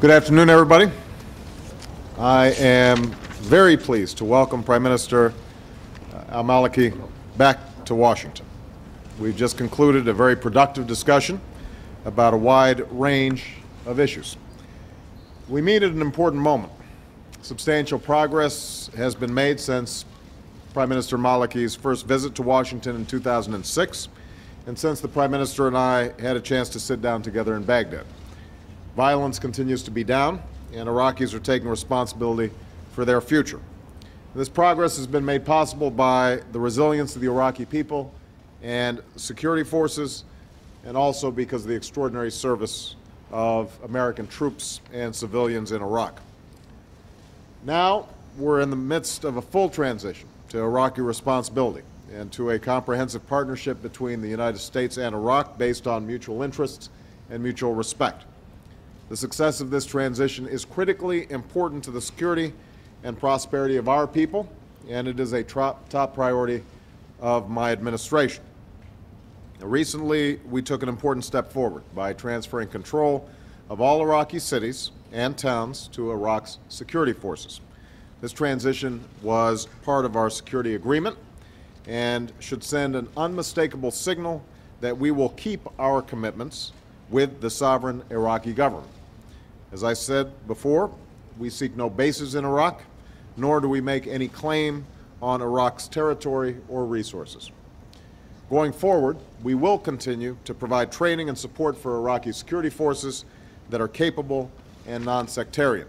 Good afternoon, everybody. I am very pleased to welcome Prime Minister al Maliki back to Washington. We've just concluded a very productive discussion about a wide range of issues. We meet at an important moment. Substantial progress has been made since Prime Minister Maliki's first visit to Washington in 2006, and since the Prime Minister and I had a chance to sit down together in Baghdad. Violence continues to be down, and Iraqis are taking responsibility for their future. This progress has been made possible by the resilience of the Iraqi people and security forces, and also because of the extraordinary service of American troops and civilians in Iraq. Now we're in the midst of a full transition to Iraqi responsibility and to a comprehensive partnership between the United States and Iraq based on mutual interests and mutual respect. The success of this transition is critically important to the security and prosperity of our people, and it is a top priority of my administration. Recently, we took an important step forward by transferring control of all Iraqi cities and towns to Iraq's security forces. This transition was part of our security agreement and should send an unmistakable signal that we will keep our commitments with the sovereign Iraqi government. As I said before, we seek no bases in Iraq, nor do we make any claim on Iraq's territory or resources. Going forward, we will continue to provide training and support for Iraqi security forces that are capable and non-sectarian.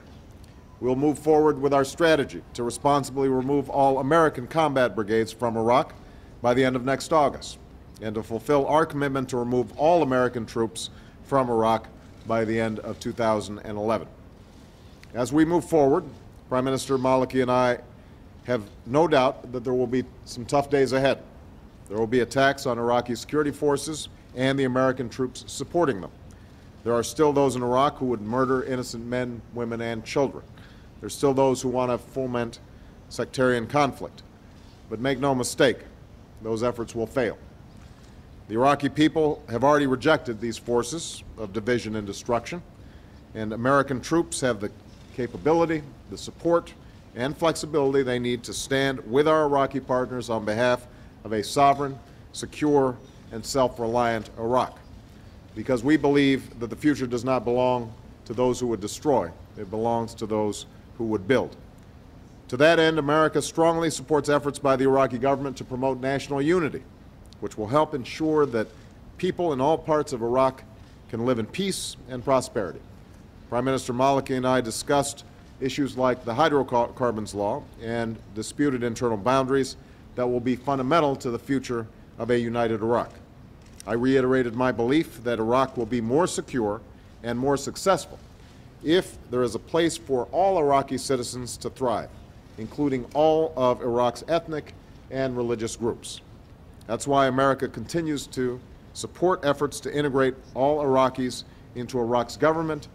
We'll move forward with our strategy to responsibly remove all American combat brigades from Iraq by the end of next August, and to fulfill our commitment to remove all American troops from Iraq by the end of 2011. As we move forward, Prime Minister Maliki and I have no doubt that there will be some tough days ahead. There will be attacks on Iraqi security forces and the American troops supporting them. There are still those in Iraq who would murder innocent men, women, and children. There's still those who want to foment sectarian conflict. But make no mistake, those efforts will fail. The Iraqi people have already rejected these forces of division and destruction, and American troops have the capability, the support, and flexibility they need to stand with our Iraqi partners on behalf of a sovereign, secure, and self-reliant Iraq. Because we believe that the future does not belong to those who would destroy, it belongs to those who would build. To that end, America strongly supports efforts by the Iraqi government to promote national unity, which will help ensure that people in all parts of Iraq can live in peace and prosperity. Prime Minister Maliki and I discussed issues like the hydrocarbons law and disputed internal boundaries that will be fundamental to the future of a united Iraq. I reiterated my belief that Iraq will be more secure and more successful if there is a place for all Iraqi citizens to thrive, including all of Iraq's ethnic and religious groups. That's why America continues to support efforts to integrate all Iraqis into Iraq's government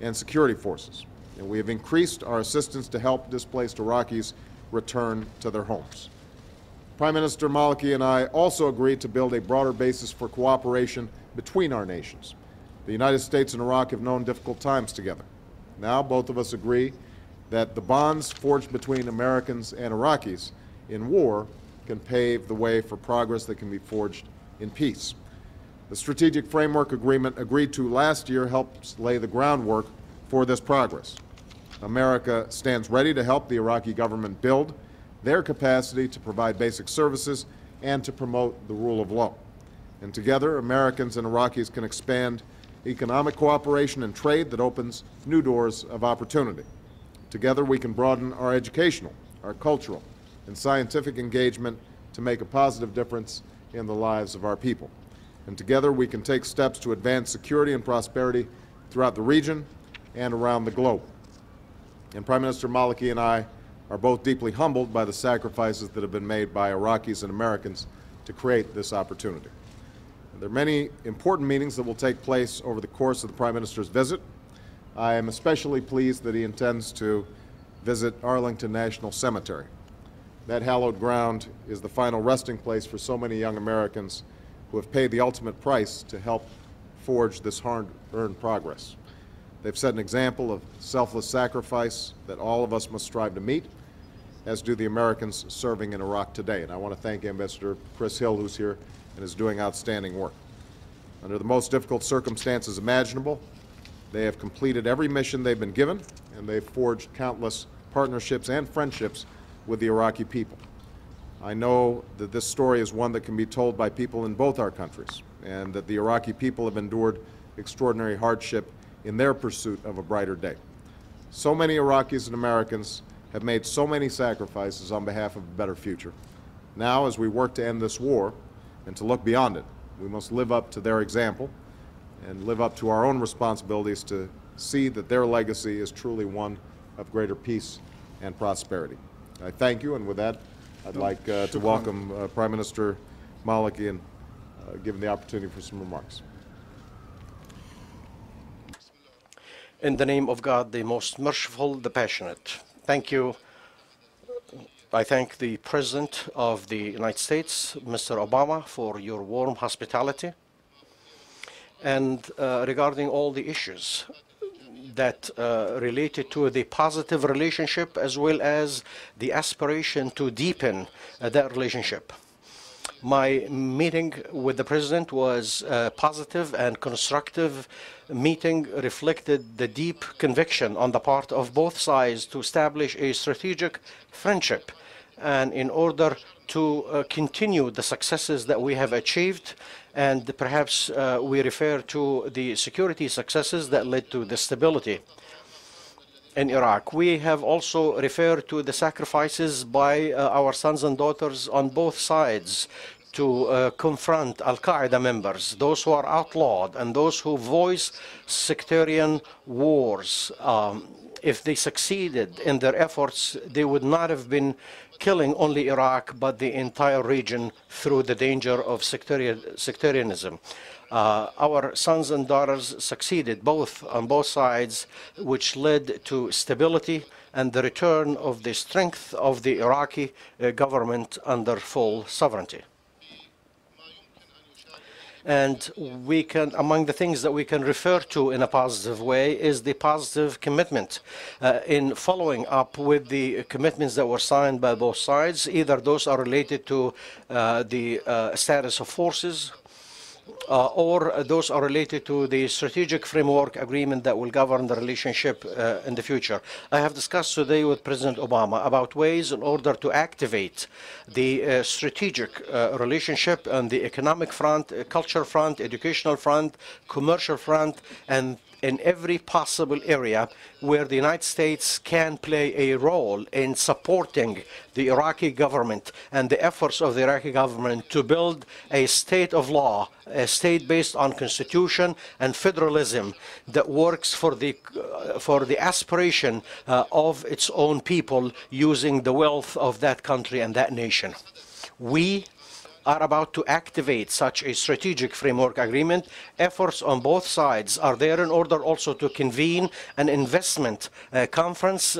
and security forces. And we have increased our assistance to help displaced Iraqis return to their homes. Prime Minister Maliki and I also agreed to build a broader basis for cooperation between our nations. The United States and Iraq have known difficult times together. Now both of us agree that the bonds forged between Americans and Iraqis in war can pave the way for progress that can be forged in peace. The Strategic Framework Agreement agreed to last year helps lay the groundwork for this progress. America stands ready to help the Iraqi government build their capacity to provide basic services and to promote the rule of law. And together, Americans and Iraqis can expand economic cooperation and trade that opens new doors of opportunity. Together, we can broaden our educational, our cultural, and scientific engagement to make a positive difference in the lives of our people. And together we can take steps to advance security and prosperity throughout the region and around the globe. And Prime Minister Maliki and I are both deeply humbled by the sacrifices that have been made by Iraqis and Americans to create this opportunity. And there are many important meetings that will take place over the course of the Prime Minister's visit. I am especially pleased that he intends to visit Arlington National Cemetery. That hallowed ground is the final resting place for so many young Americans who have paid the ultimate price to help forge this hard-earned progress. They've set an example of selfless sacrifice that all of us must strive to meet, as do the Americans serving in Iraq today. And I want to thank Ambassador Chris Hill, who's here and is doing outstanding work. Under the most difficult circumstances imaginable, they have completed every mission they've been given, and they've forged countless partnerships and friendships with the Iraqi people. I know that this story is one that can be told by people in both our countries, and that the Iraqi people have endured extraordinary hardship in their pursuit of a brighter day. So many Iraqis and Americans have made so many sacrifices on behalf of a better future. Now, as we work to end this war and to look beyond it, we must live up to their example and live up to our own responsibilities to see that their legacy is truly one of greater peace and prosperity. I thank you, and with that, I'd like to welcome Prime Minister Maliki and give him the opportunity for some remarks. In the name of God, the most merciful, the passionate. Thank you. I thank the President of the United States, Mr. Obama, for your warm hospitality. And regarding all the issues that related to the positive relationship as well as the aspiration to deepen that relationship. My meeting with the President was a positive and constructive meeting, reflected the deep conviction on the part of both sides to establish a strategic friendship, and in order to continue the successes that we have achieved, and perhaps we refer to the security successes that led to the stability in Iraq. We have also referred to the sacrifices by our sons and daughters on both sides to confront Al-Qaeda members, those who are outlawed and those who voice sectarian wars. If they succeeded in their efforts, they would not have been killing only Iraq, but the entire region through the danger of sectarianism. Our sons and daughters succeeded on both sides, which led to stability and the return of the strength of the Iraqi government under full sovereignty. And we can, among the things that we can refer to in a positive way is the positive commitment in following up with the commitments that were signed by both sides. Either those are related to the status of forces, or those are related to the strategic framework agreement that will govern the relationship in the future. I have discussed today with President Obama about ways in order to activate the strategic relationship on the economic front, culture front, educational front, commercial front, and in every possible area where the United States can play a role in supporting the Iraqi government and the efforts of the Iraqi government to build a state of law, a state based on constitution and federalism that works for the aspiration of its own people using the wealth of that country and that nation. We are about to activate such a strategic framework agreement. Efforts on both sides are there in order also to convene an investment conference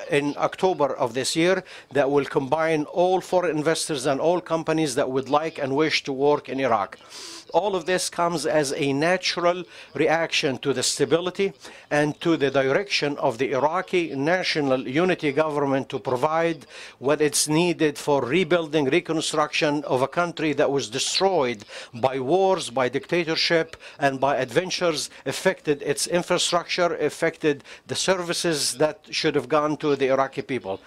in October of this year that will combine all foreign investors and all companies that would like and wish to work in Iraq. All of this comes as a natural reaction to the stability and to the direction of the Iraqi National Unity Government to provide what is needed for rebuilding, reconstruction of a country that was destroyed by wars, by dictatorship, and by adventures, affected its infrastructure, affected the services that should have gone to the Iraqi people.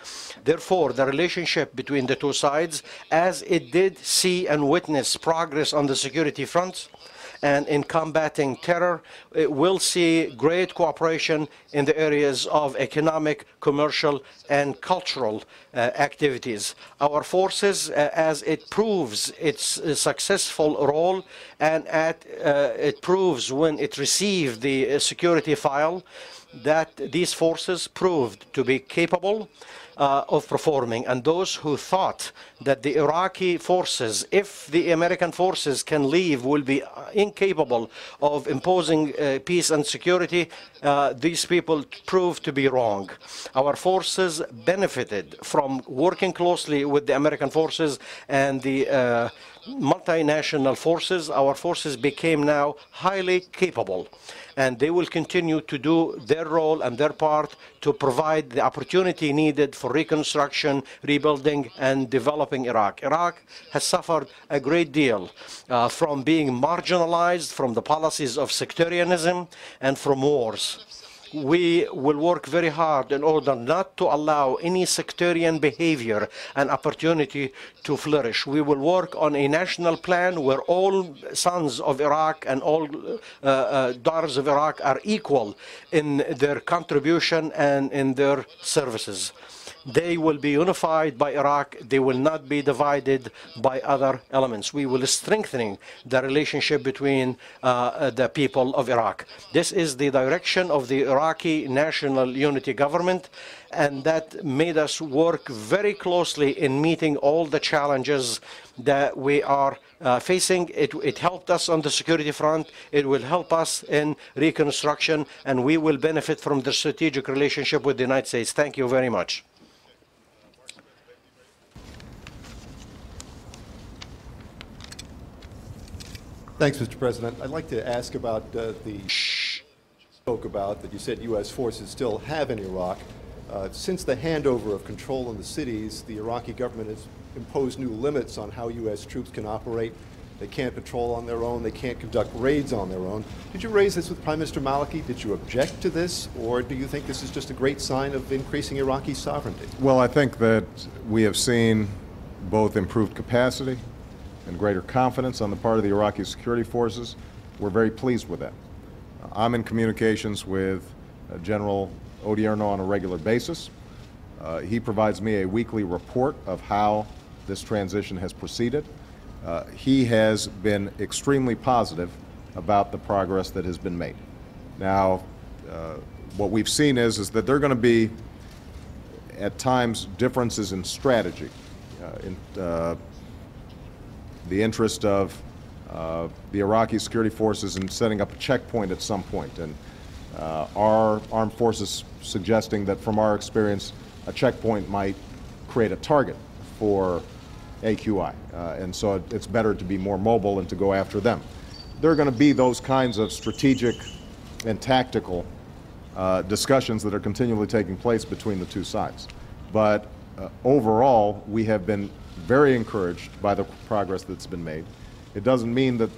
Therefore, the relationship between the two sides, as it did see and witness progress on the security front and in combating terror, it will see great cooperation in the areas of economic, commercial, and cultural activities. Our forces, as it proves its successful role, and it proves when it received the security file, that these forces proved to be capable of performing. And those who thought that the Iraqi forces, if the American forces can leave, will be incapable of imposing peace and security, these people proved to be wrong. Our forces benefited from working closely with the American forces and the multinational forces, our forces became now highly capable, and they will continue to do their role and their part to provide the opportunity needed for reconstruction, rebuilding, and developing Iraq. Iraq has suffered a great deal from being marginalized, from the policies of sectarianism, and from wars. We will work very hard in order not to allow any sectarian behavior and opportunity to flourish. We will work on a national plan where all sons of Iraq and all daughters of Iraq are equal in their contribution and in their services. They will be unified by Iraq. They will not be divided by other elements. We will strengthen the relationship between the people of Iraq. This is the direction of the Iraqi National Unity Government, and that made us work very closely in meeting all the challenges that we are facing. It helped us on the security front. It will help us in reconstruction, and we will benefit from the strategic relationship with the United States. Thank you very much. Thanks, Mr. President. I'd like to ask about spoke about that you said U.S. forces still have in Iraq. Since the handover of control in the cities, the Iraqi government has imposed new limits on how U.S. troops can operate. They can't patrol on their own. They can't conduct raids on their own. Did you raise this with Prime Minister Maliki? Did you object to this? Or do you think this is just a great sign of increasing Iraqi sovereignty? Well, I think that we have seen both improved capacity and greater confidence on the part of the Iraqi security forces. We're very pleased with that. I'm in communications with General Odierno on a regular basis. He provides me a weekly report of how this transition has proceeded. He has been extremely positive about the progress that has been made. Now, what we've seen is that there are going to be, at times, differences in strategy. The interest of the Iraqi security forces in setting up a checkpoint at some point, and our armed forces suggesting that, from our experience, a checkpoint might create a target for AQI, and so it's better to be more mobile and to go after them. There are going to be those kinds of strategic and tactical discussions that are continually taking place between the two sides. But overall, we have been very encouraged by the progress that's been made. It doesn't mean that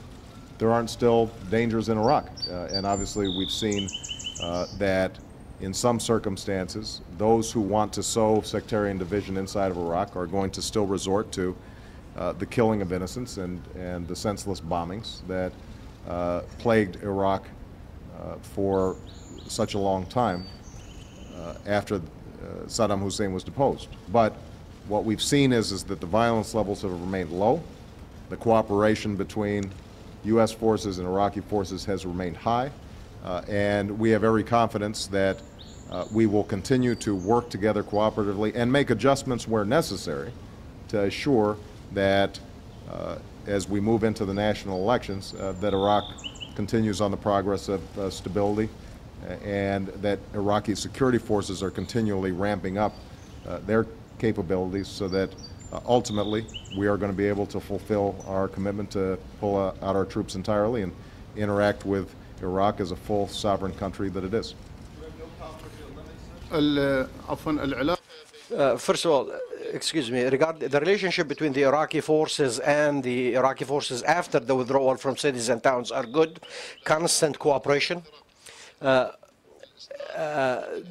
there aren't still dangers in Iraq. And obviously we've seen that in some circumstances, those who want to sow sectarian division inside of Iraq are going to still resort to the killing of innocents and the senseless bombings that plagued Iraq for such a long time after Saddam Hussein was deposed. But what we've seen is that the violence levels have remained low. The cooperation between U.S. forces and Iraqi forces has remained high. And we have every confidence that we will continue to work together cooperatively and make adjustments where necessary to assure that as we move into the national elections, that Iraq continues on the progress of stability, and that Iraqi security forces are continually ramping up their capabilities so that ultimately we are going to be able to fulfill our commitment to pull out our troops entirely and interact with Iraq as a full sovereign country that it is. First of all, excuse me, regarding the relationship between the Iraqi forces and the Iraqi forces after the withdrawal from cities and towns are good. Constant cooperation.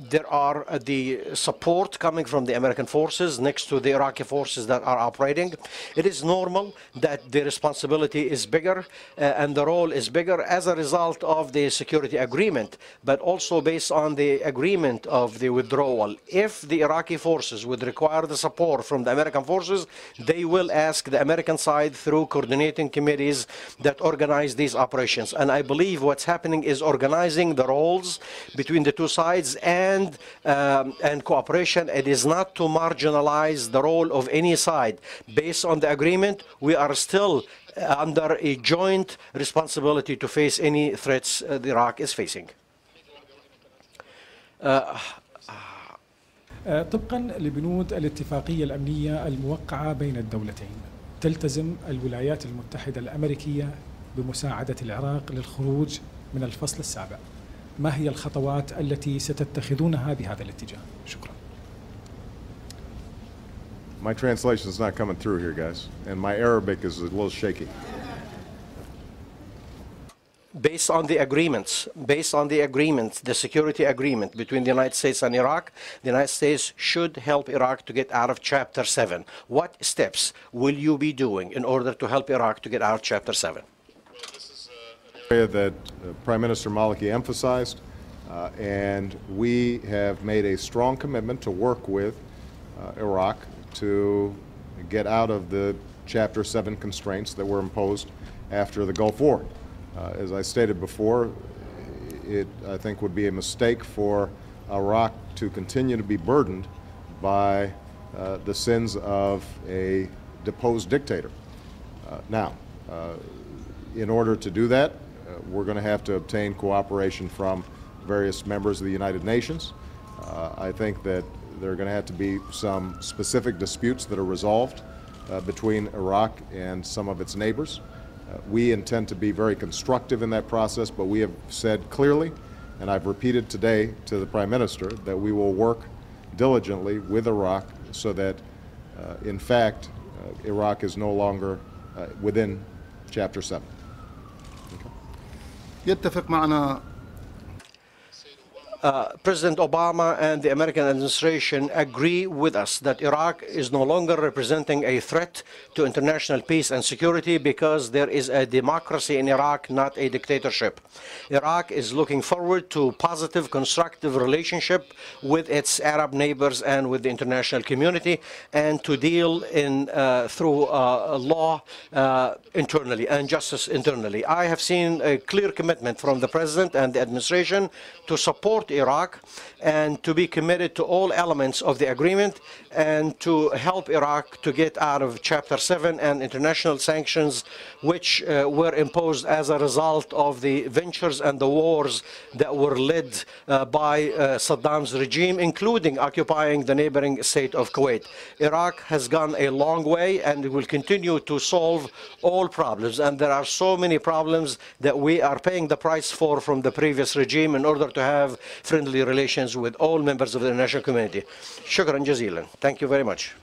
There are the support coming from the American forces next to the Iraqi forces that are operating. It is normal that the responsibility is bigger and the role is bigger as a result of the security agreement, but also based on the agreement of the withdrawal. If the Iraqi forces would require the support from the American forces, they will ask the American side through coordinating committees that organize these operations. And I believe what's happening is organizing the roles between the two sides and cooperation. It is not to marginalize the role of any side. Based on the agreement, we are still under a joint responsibility to face any threats Iraq is facing. طبقا لبنود الاتفاقية الأمنية الموقعة بين الدولتين، تلتزم الولايات المتحدة الأمريكية بمساعدة العراق للخروج من الفصل السابع. ما هي الخطوات التي ستتخذونها بهذا الاتجاه؟ شكرا. My translation is not coming through here, guys, and my Arabic is a little shaky. Based on the agreements, the security agreement between the United States and Iraq, the United States should help Iraq to get out of Chapter 7. What steps will you be doing in order to help Iraq to get out of Chapter 7? This is an area that Prime Minister Maliki emphasized, and we have made a strong commitment to work with Iraq to get out of the Chapter 7 constraints that were imposed after the Gulf War. As I stated before, it, I think, would be a mistake for Iraq to continue to be burdened by the sins of a deposed dictator. Now, in order to do that, we're going to have to obtain cooperation from various members of the United Nations. I think that there are going to have to be some specific disputes that are resolved between Iraq and some of its neighbors. We intend to be very constructive in that process, but we have said clearly, and I've repeated today to the Prime Minister, that we will work diligently with Iraq so that, in fact, Iraq is no longer within Chapter 7. يتفق معنا President Obama and the American administration agree with us that Iraq is no longer representing a threat to international peace and security because there is a democracy in Iraq, not a dictatorship. Iraq is looking forward to positive, constructive relationship with its Arab neighbors and with the international community, and to deal through law internally and justice internally. I have seen a clear commitment from the President and the administration to support Iraq and to be committed to all elements of the agreement and to help Iraq to get out of Chapter 7 and international sanctions which were imposed as a result of the ventures and the wars that were led by Saddam's regime, including occupying the neighboring state of Kuwait. Iraq has gone a long way and will continue to solve all problems, and there are so many problems that we are paying the price for from the previous regime in order to have friendly relations with all members of the international community. Shukran jazilan. Thank you very much.